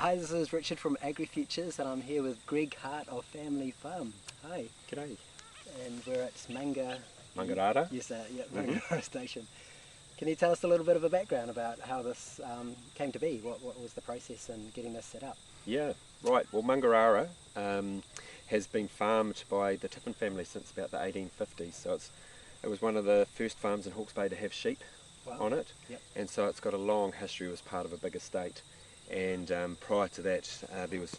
Hi, this is Richard from AgriFutures, and I'm here with Greg Hart of Family Farm. Hi. G'day. And we're at Mangarara? Yes, yeah, Mangarara Station. Can you tell us a little bit of a background about how this came to be? What was the process in getting this set up? Yeah, right. Well, Mangarara has been farmed by the Tiffin family since about the 1850s. So it was one of the first farms in Hawke's Bay to have sheep on it. Yep. And so it's got a long history as part of a big estate. And prior to that, there was,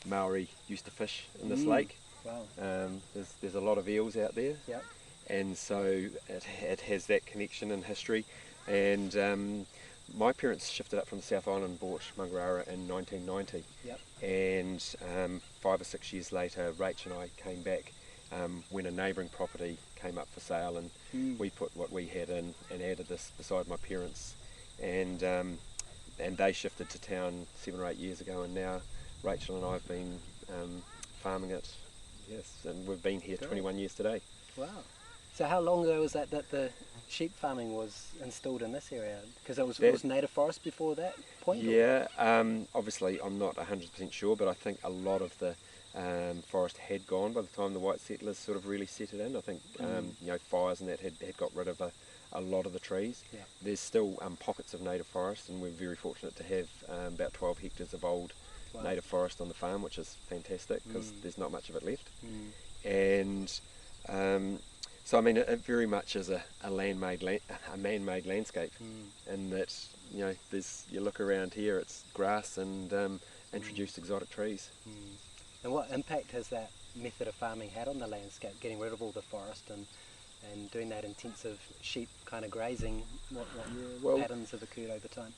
Maori used to fish in this lake. Wow. There's a lot of eels out there. Yep. And so it has that connection and history. And my parents shifted up from the South Island and bought Mangarara in 1990. Yep. And 5 or 6 years later, Rach and I came back when a neighbouring property came up for sale, and we put what we had in and added this beside my parents. And they shifted to town 7 or 8 years ago, and now Rachel and I have been farming it. Yes, and we've been here 21 years today. Wow. So how long ago was that the sheep farming was installed in this area? Because it was native forest before that point? Yeah, obviously I'm not 100% sure, but I think a lot of the forest had gone by the time the white settlers sort of really settled in. I think fires and that had got rid of a lot of the trees. Yeah. There's still pockets of native forest, and we're very fortunate to have about 12 hectares of old native forest on the farm, which is fantastic because there's not much of it left. And so I mean, it very much is a man-made landscape, in that you look around here, it's grass and introduced exotic trees. And what impact has that method of farming had on the landscape, getting rid of all the forest and doing that intensive sheep kind of grazing? What patterns have occurred over time?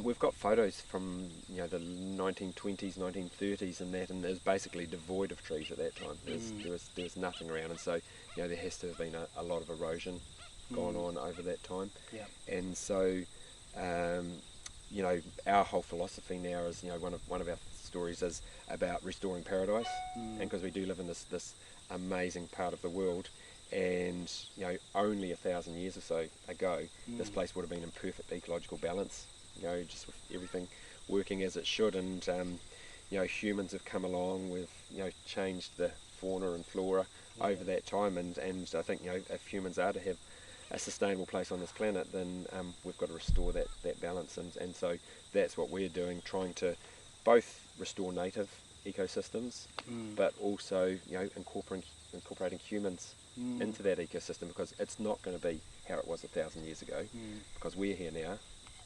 We've got photos from the 1920s, 1930s, and that, and it was basically devoid of trees at that time. There was nothing around, and so there has to have been a lot of erosion gone on over that time. Yeah. And so our whole philosophy now is one of our stories is about restoring paradise, and because we do live in this amazing part of the world. And only 1,000 years or so ago, this place would have been in perfect ecological balance, just with everything working as it should. And humans have come along, we've changed the fauna and flora over that time. And I think if humans are to have a sustainable place on this planet, then we've got to restore that balance. And so that's what we're doing, trying to both restore native ecosystems, but also incorporating humans into that ecosystem, because it's not going to be how it was 1,000 years ago, because we're here now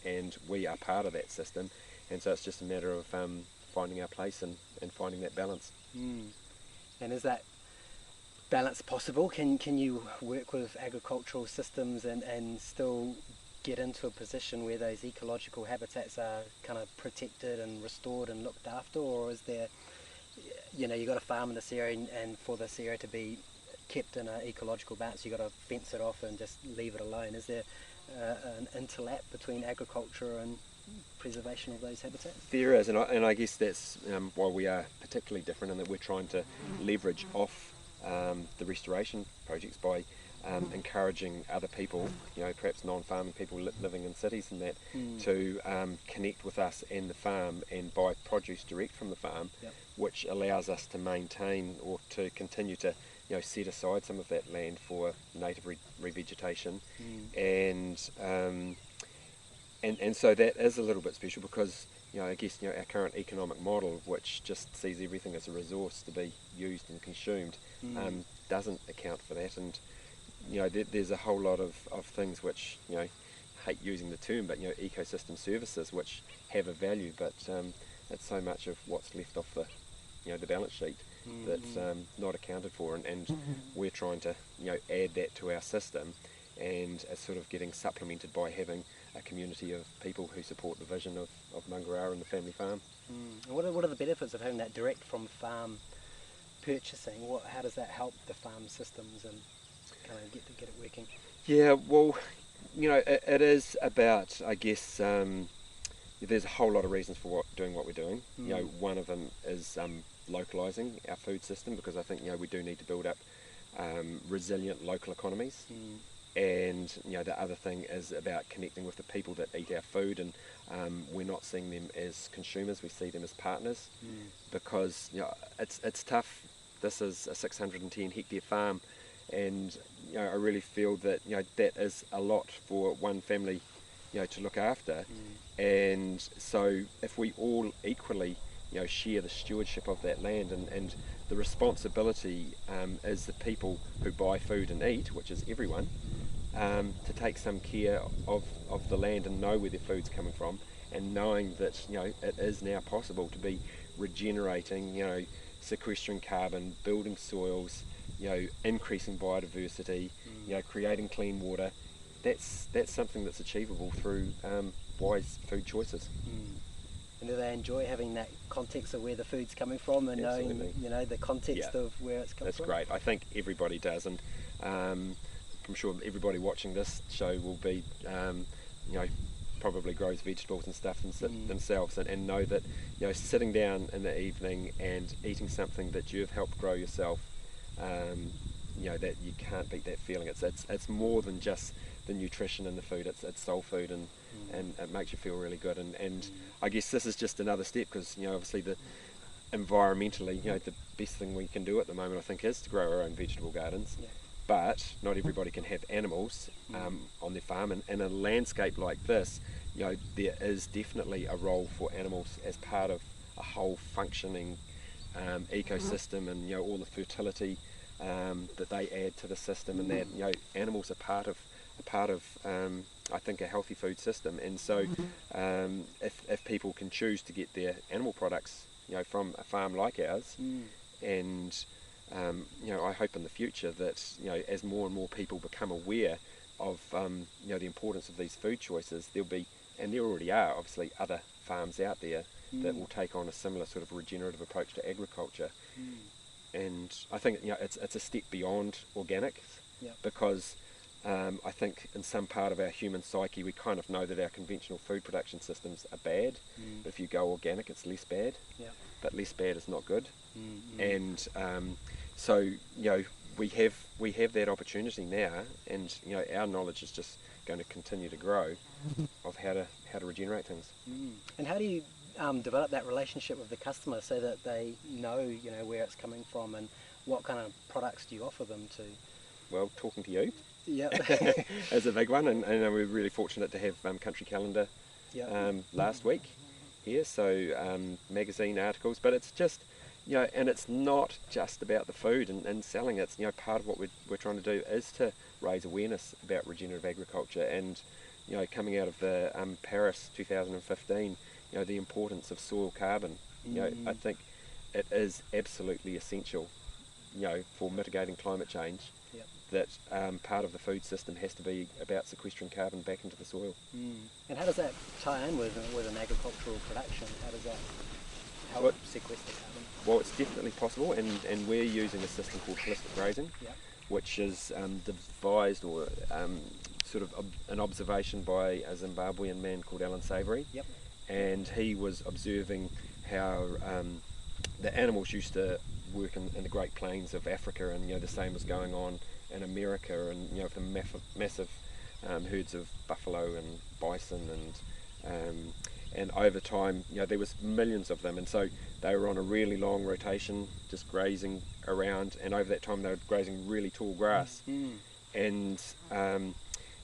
and we are part of that system, and so it's just a matter of finding our place and finding that balance. And is that balance possible? Can you work with agricultural systems and still get into a position where those ecological habitats are kind of protected and restored and looked after, or is there, you've got to farm in this area, and for this area to be kept in an ecological balance, you've got to fence it off and just leave it alone? Is there an interlap between agriculture and preservation of those habitats? There is, and I guess that's why we are particularly different, in that we're trying to leverage off the restoration projects by encouraging other people, perhaps non-farming people living in cities and that, to connect with us and the farm and buy produce direct from the farm, which allows us to maintain or to continue to set aside some of that land for native revegetation. And so that is a little bit special, because I guess our current economic model, which just sees everything as a resource to be used and consumed, doesn't account for that. And there's a whole lot of things which, hate using the term, but ecosystem services which have a value, but it's so much of what's left off the balance sheet that's not accounted for, and we're trying to add that to our system, and it's sort of getting supplemented by having a community of people who support the vision of Mangarara and the family farm. And what are the benefits of having that direct from farm purchasing? How does that help the farm systems and kind of get it working? Yeah, well, it is about, I guess, there's a whole lot of reasons for doing what we're doing. One of them is localising our food system, because I think we do need to build up resilient local economies. And the other thing is about connecting with the people that eat our food, and we're not seeing them as consumers, we see them as partners, because it's tough. This is a 610 hectare farm, and I really feel that that is a lot for one family to look after. And so if we all equally share the stewardship of that land, and the responsibility is the people who buy food and eat, which is everyone, to take some care of the land and know where their food's coming from, and knowing that it is now possible to be regenerating, sequestering carbon, building soils, increasing biodiversity, creating clean water. That's something that's achievable through wise food choices. And do they enjoy having that context of where the food's coming from, and Absolutely. knowing the context of where it's coming from? That's great. I think everybody does, and I'm sure everybody watching this show will be, probably grows vegetables and stuff themselves, and know that, sitting down in the evening and eating something that you've helped grow yourself, that you can't beat that feeling. It's more than just the nutrition in the food. It's soul food, and it makes you feel really good. And I guess this is just another step, because obviously environmentally, the best thing we can do at the moment, I think, is to grow our own vegetable gardens. But not everybody can have animals on their farm, and in a landscape like this, there is definitely a role for animals as part of a whole functioning ecosystem, and all the fertility that they add to the system, and that animals are part of I think a healthy food system. And so if people can choose to get their animal products from a farm like ours, and I hope in the future that as more and more people become aware of the importance of these food choices, there'll be, and there already are obviously, other farms out there that will take on a similar sort of regenerative approach to agriculture. And I think it's a step beyond organic, because I think in some part of our human psyche we kind of know that our conventional food production systems are bad, but if you go organic it's less bad, but less bad is not good. And so we have that opportunity now, and our knowledge is just going to continue to grow of how to regenerate things. And how do you develop that relationship with the customer so that they know where it's coming from, and what kind of products do you offer them to? Well, talking to you Yeah. is a big one, and we're really fortunate to have Country Calendar last week here, so magazine articles, but it's just and it's not just about the food and selling. It's part of what we're trying to do is to raise awareness about regenerative agriculture, and coming out of the Paris 2015, the importance of soil carbon. I think it is absolutely essential for mitigating climate change, that part of the food system has to be about sequestering carbon back into the soil. And how does that tie in with an agricultural production? How does that help sequester carbon? Well, it's definitely possible, and we're using a system called holistic grazing, which is devised, or sort of an observation by a Zimbabwean man called Alan Savory. And he was observing how the animals used to work in the Great Plains of Africa, and the same was going on in America, and the massive herds of buffalo and bison, and over time there was millions of them, and so they were on a really long rotation, just grazing around, and over that time they were grazing really tall grass. And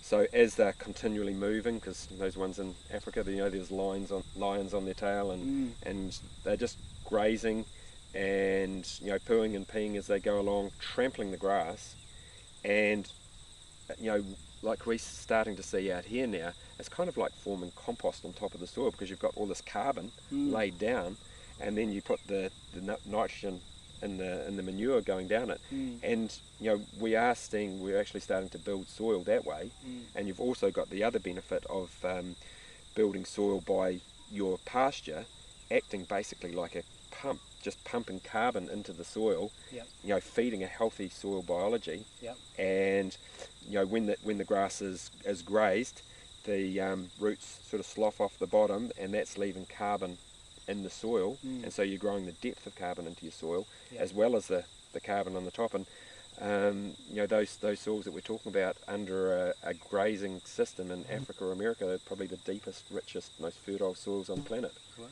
so as they're continually moving, because those ones in Africa, there's lions on their tail, and they're just grazing and pooing and peeing as they go along, trampling the grass. And like we're starting to see out here now, it's kind of like forming compost on top of the soil, because you've got all this carbon laid down, and then you put the nitrogen in the manure going down it. And we're actually starting to build soil that way. And you've also got the other benefit of building soil by your pasture acting basically like a pump, just pumping carbon into the soil, feeding a healthy soil biology. And when the grass is grazed, the roots sort of slough off the bottom, and that's leaving carbon in the soil, and so you're growing the depth of carbon into your soil, as well as the carbon on the top. And those soils that we're talking about under a grazing system in Africa or America are probably the deepest, richest, most fertile soils on the planet. Wow.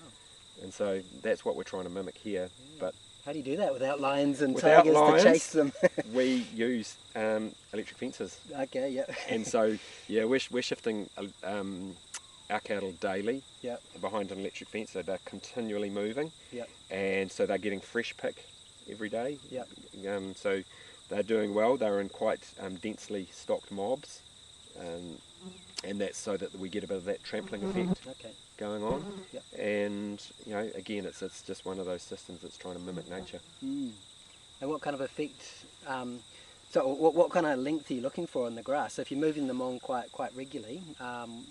And so that's what we're trying to mimic here. Yeah. But how do you do that without lions and without tigers lions, to chase them? we use electric fences. Okay, yeah. And so, yeah, we're shifting our cattle daily Yep. behind an electric fence, so they're continually moving. Yep. And so they're getting fresh pick every day. Yep. So they're doing well. They're in quite densely stocked mobs, and that's so that we get a bit of that trampling effect Okay. going on. Yep. And again, it's just one of those systems that's trying to mimic nature. Mm. And what kind of effect? So what kind of length are you looking for on the grass? So if you're moving them on quite regularly,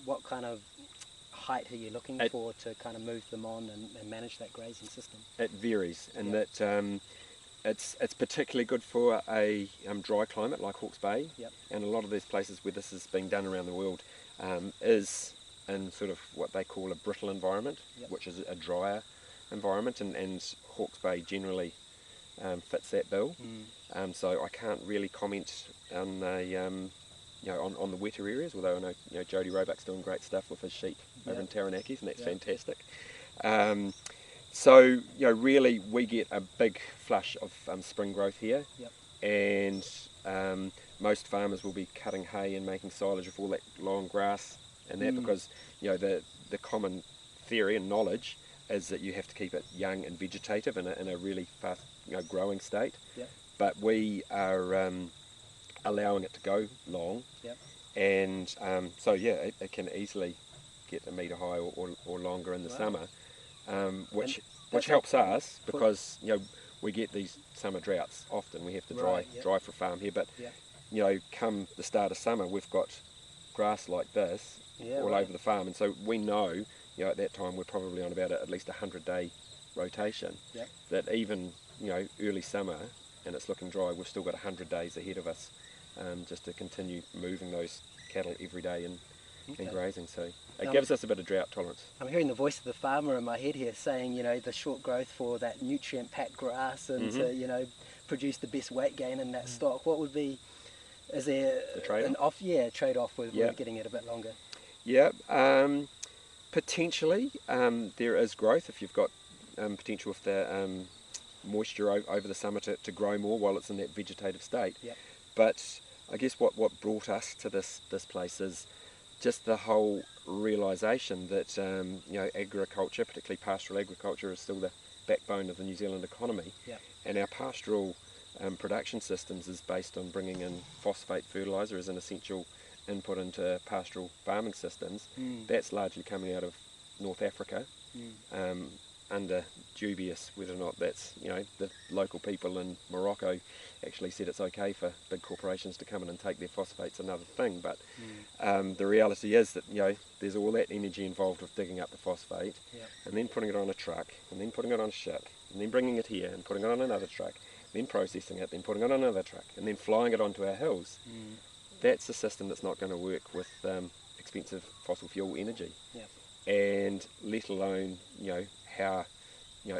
what kind of height are you looking for to kind of move them on and manage that grazing system? It varies, and that it's particularly good for a dry climate like Hawke's Bay, and a lot of these places where this is being done around the world is in sort of what they call a brittle environment, which is a drier environment, and Hawke's Bay generally fits that bill. So I can't really comment on on the wetter areas, although I know Jody Roebuck's doing great stuff with his sheep over in Taranaki, and that's fantastic. So really we get a big flush of spring growth here, and most farmers will be cutting hay and making silage of all that long grass and that, because the common theory and knowledge is that you have to keep it young and vegetative in a really fast growing state. But we are allowing it to go long, and so it can easily get a metre high or longer in the summer, which helps us, because we get these summer droughts often. We have to dry for farm here, but come the start of summer, we've got grass like this all over the farm, and so we know at that time we're probably on about at least 100-day rotation. That even early summer, and it's looking dry, we've still got 100 days ahead of us, just to continue moving those cattle every day and grazing. So it gives us a bit of drought tolerance. I'm hearing the voice of the farmer in my head here saying, the short growth for that nutrient-packed grass and to produce the best weight gain in that stock. What would be? Is there a trade-off with getting it a bit longer? Yeah, potentially there is growth if you've got potential with the moisture over the summer to grow more while it's in that vegetative state. But I guess what brought us to this place is just the whole realisation that agriculture, particularly pastoral agriculture, is still the backbone of the New Zealand economy, and our pastoral production systems is based on bringing in phosphate fertiliser as an essential input into pastoral farming systems. That's largely coming out of North Africa, under dubious whether or not that's, the local people in Morocco actually said it's okay for big corporations to come in and take their phosphates, another thing. But the reality is that, there's all that energy involved with digging up the phosphate, and then putting it on a truck, and then putting it on a ship, and then bringing it here and putting it on another truck, then processing it, then putting it on another truck, and then flying it onto our hills. That's a system that's not going to work with expensive fossil fuel energy, and let alone how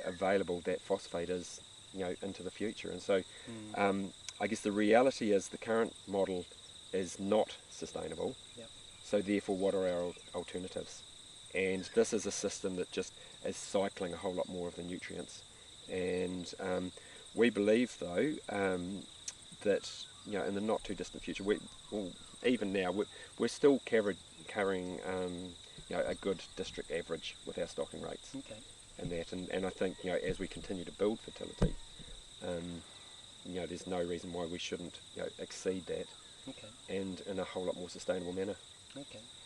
available that phosphate is into the future. And so I guess the reality is the current model is not sustainable. So therefore, what are our alternatives? And this is a system that just is cycling a whole lot more of the nutrients. And we believe, though, that in the not too distant future, even now, we're still carrying a good district average with our stocking rates. And I think as we continue to build fertility, there's no reason why we shouldn't exceed that, and in a whole lot more sustainable manner.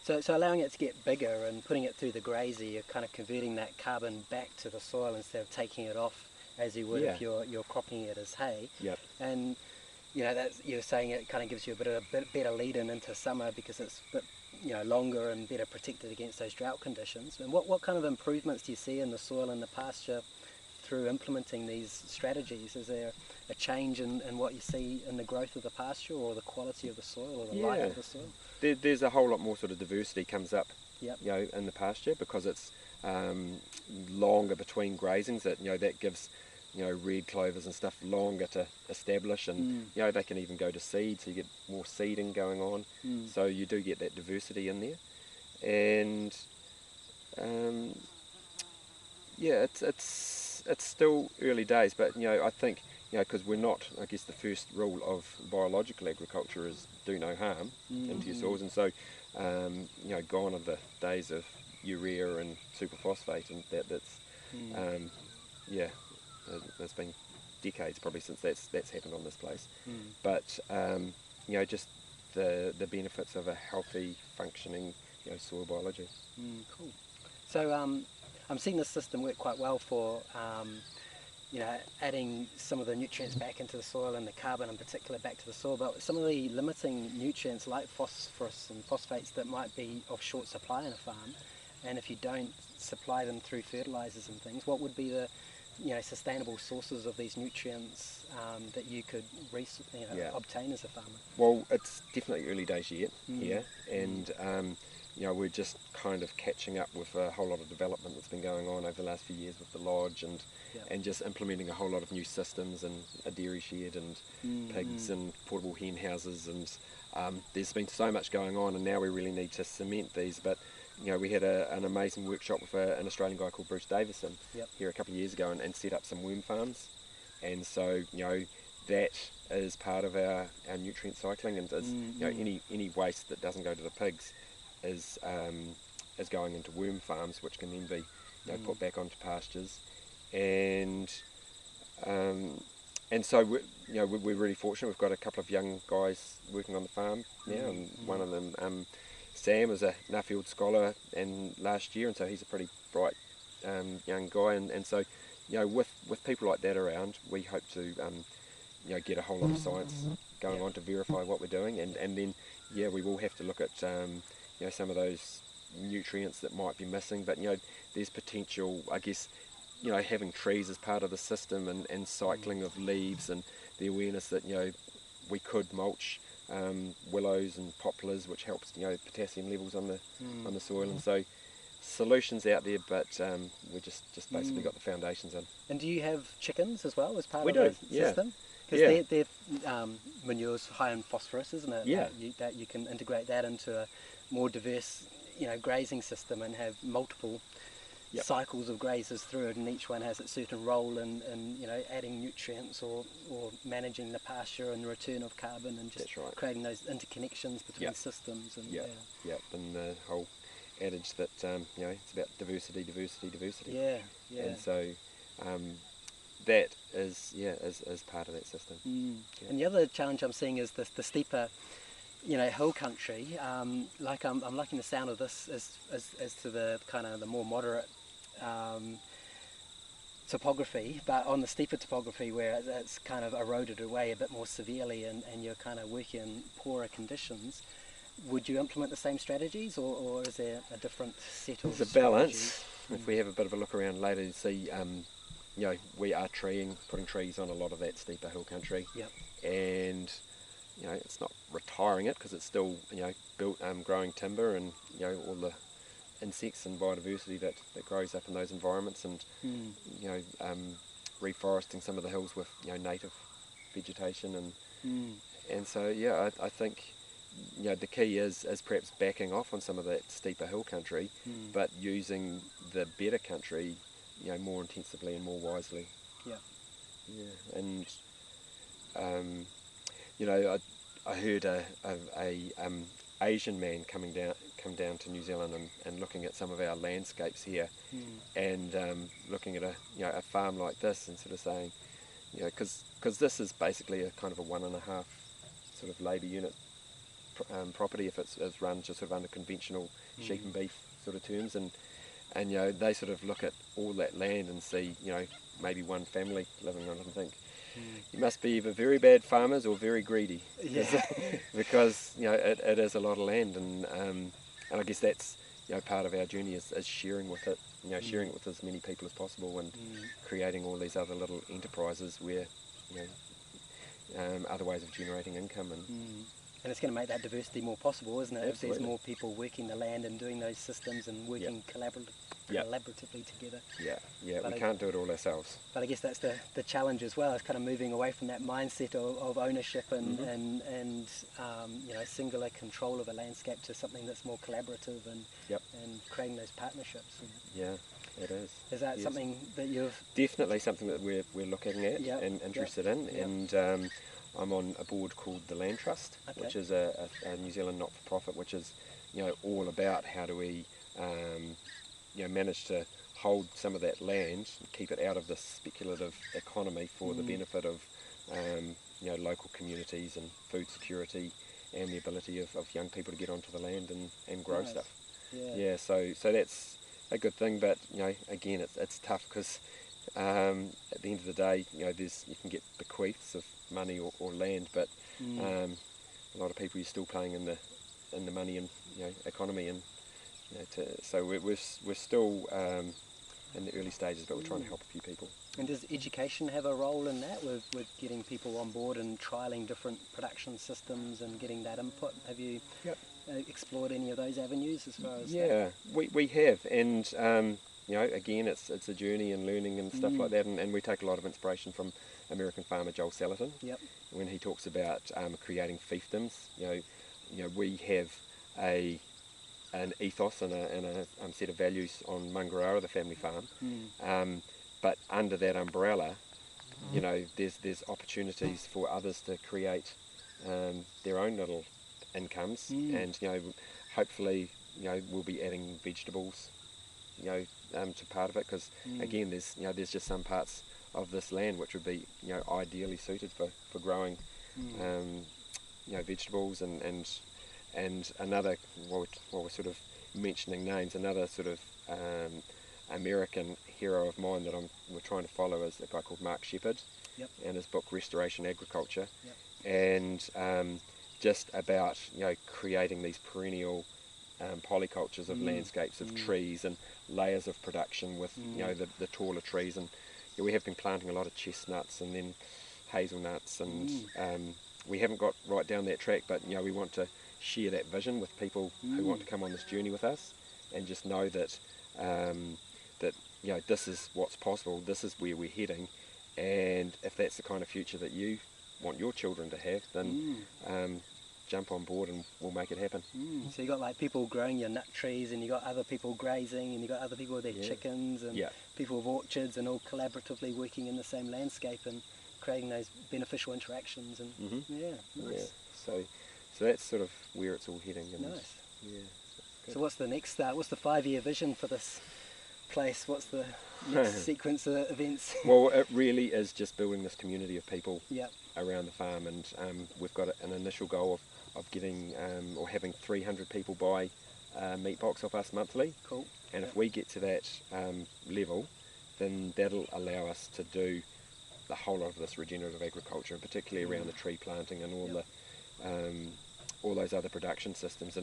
So allowing it to get bigger and putting it through the grazer, you're kind of converting that carbon back to the soil instead of taking it off as you would if you're cropping it as hay. And that's, you're saying it kind of gives you a bit better lead in into summer because it's a bit longer and better protected against those drought conditions. And what kind of improvements do you see in the soil and the pasture through implementing these strategies? Is there a change in what you see in the growth of the pasture, or the quality of the soil, or the life of the soil? There's a whole lot more sort of diversity comes up in the pasture, because it's longer between grazings, that that gives red clovers and stuff longer to establish, and they can even go to seed, so you get more seeding going on. So you do get that diversity in there, and it's still early days, but I think because we're not, I guess the first rule of biological agriculture is do no harm into your soils, and so gone are the days of urea and superphosphate, and that's there's been decades probably since that's happened on this place. But just the benefits of a healthy, functioning soil biology. Cool. So I'm seeing this system work quite well for adding some of the nutrients back into the soil, and the carbon in particular back to the soil, but some of the limiting nutrients like phosphorus and phosphates that might be of short supply in a farm, and if you don't supply them through fertilizers and things, what would be the sustainable sources of these nutrients that you could obtain as a farmer? Well, it's definitely early days yet here, and we're just kind of catching up with a whole lot of development that's been going on over the last few years with the lodge, and just implementing a whole lot of new systems, and a dairy shed, and pigs, and portable hen houses, and there's been so much going on, and now we really need to cement these. But we had an amazing workshop with an Australian guy called Bruce Davison here a couple of years ago, and set up some worm farms, and so that is part of our nutrient cycling, and is, any waste that doesn't go to the pigs is going into worm farms, which can then be put back onto pastures, and so we're really fortunate. We've got a couple of young guys working on the farm now, and one of them, Sam, was a Nuffield scholar and last year, and so he's a pretty bright young guy, and so with people like that around, we hope to get a whole lot of science going on to verify what we're doing, and then we will have to look at some of those nutrients that might be missing, but there's potential, I guess, having trees as part of the system, and cycling of leaves, and the awareness that we could mulch willows and poplars, which helps potassium levels on the soil, and so solutions out there, but we just basically got the foundations in. And do you have chickens as well as part of the system? Because their manure's high in phosphorus, isn't it? Yeah. That you can integrate that into a more diverse grazing system, and have multiple cycles of grazers through it, and each one has its certain role in adding nutrients or managing the pasture and the return of carbon, and just creating those interconnections between systems. And and the whole adage that it's about diversity. And so that is part of that system. And the other challenge I'm seeing is the steeper hill country. I'm liking the sound of this as to the kind of the more moderate topography, but on the steeper topography where it's kind of eroded away a bit more severely, and you're kind of working in poorer conditions, would you implement the same strategies, or is there a different set of There's a balance. If we have a bit of a look around later, you see we are putting trees on a lot of that steeper hill country, and it's not retiring it, because it's still growing timber, and all the insects and biodiversity that grows up in those environments, and reforesting some of the hills with native vegetation, and so I think the key is perhaps backing off on some of that steeper hill country, but using the better country more intensively and more wisely. And I heard a Asian man come down to New Zealand, and looking at some of our landscapes here, and looking at a farm like this, and sort of saying, because this is basically a kind of a 1.5 sort of labour unit property, if it's run just sort of under conventional sheep and beef sort of terms, and they sort of look at all that land and see maybe one family living on it, and think, you must be either very bad farmers or very greedy, because it is a lot of land, and I guess that's part of our journey is sharing with it, sharing it with as many people as possible, and creating all these other little enterprises where other ways of generating income, and it's going to make that diversity more possible, isn't it? Absolutely. If there's more people working the land and doing those systems and working Yep. collaboratively together. Yeah, But we can't do it all ourselves. But I guess that's the challenge as well. It's kind of moving away from that mindset of ownership and singular control of a landscape to something that's more collaborative and Yep. and creating those partnerships. Yeah, it is. Is that Yes. something that you've Definitely something that we're looking at Yep. and interested in, Yep. and I'm on a board called the Land Trust, Okay. which is a New Zealand not-for-profit, which is all about how do we manage to hold some of that land, keep it out of the speculative economy for the benefit of local communities and food security and the ability of young people to get onto the land and grow Nice. stuff. Yeah. So that's a good thing, but again, it's tough because at the end of the day, you can get bequeaths of money or land, but a lot of people are still playing in the money and economy, and so we're still in the early stages, but we're trying to help a few people. And does education have a role in that, with getting people on board and trialling different production systems and getting that input? Have you explored any of those avenues as far as that? we have, and again, it's a journey and learning and stuff like that, and we take a lot of inspiration from American farmer Joel Salatin. Yep. When he talks about creating fiefdoms. We have an ethos and a set of values on Mangarara, the family farm, but under that umbrella, there's opportunities for others to create their own little incomes, and hopefully we'll be adding vegetables to part of it, because again, there's just some parts of this land which would be ideally suited for growing vegetables, and another, while we're sort of mentioning names, another sort of American hero of mine that we're trying to follow is a guy called Mark Shepard. Yep. And his book Restoration Agriculture. Yep. And just about creating these perennial polycultures of landscapes of trees and layers of production with the taller trees, and we have been planting a lot of chestnuts and then hazelnuts, and we haven't got right down that track, but we want to share that vision with people who want to come on this journey with us, and just know that this is what's possible, this is where we're heading, and if that's the kind of future that you want your children to have, then jump on board and we'll make it happen. So you got like people growing your nut trees, and you got other people grazing, and you got other people with their chickens, and people with orchards, and all collaboratively working in the same landscape and creating those beneficial interactions. And nice. So that's sort of where it's all heading. And nice. So what's the next? What's the 5-year vision for this place? What's the next sequence of events? Well, it really is just building this community of people Yep. around the farm, and we've got an initial goal of getting or having 300 people buy a meat box off us monthly. Cool. And if we get to that level, then that'll allow us to do the whole lot of this regenerative agriculture, and particularly around the tree planting and all those other production systems.